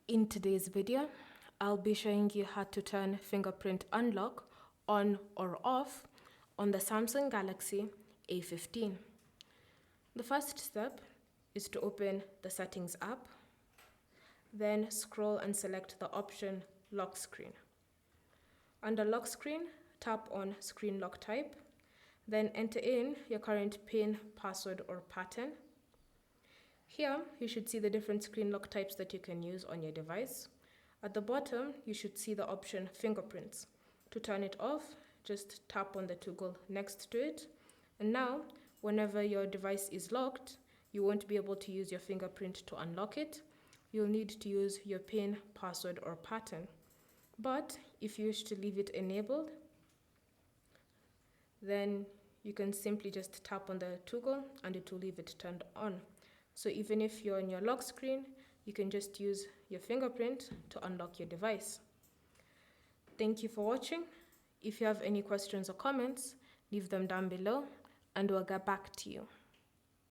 In today's video, I'll be showing you how to turn fingerprint unlock on or off on the Samsung Galaxy A15. The first step is to open the Settings app, then scroll and select the option Lock Screen. Under Lock Screen, tap on Screen Lock Type, then enter in your current PIN, password, or pattern. Here, you should see the different screen lock types that you can use on your device. At the bottom, you should see the option Fingerprints. To turn it off, just tap on the toggle next to it. And now, whenever your device is locked, you won't be able to use your fingerprint to unlock it. You'll need to use your PIN, password, or pattern. But if you wish to leave it enabled, then you can simply just tap on the toggle and it will leave it turned on. So even if you're on your lock screen, you can just use your fingerprint to unlock your device. Thank you for watching. If you have any questions or comments, leave them down below and we'll get back to you.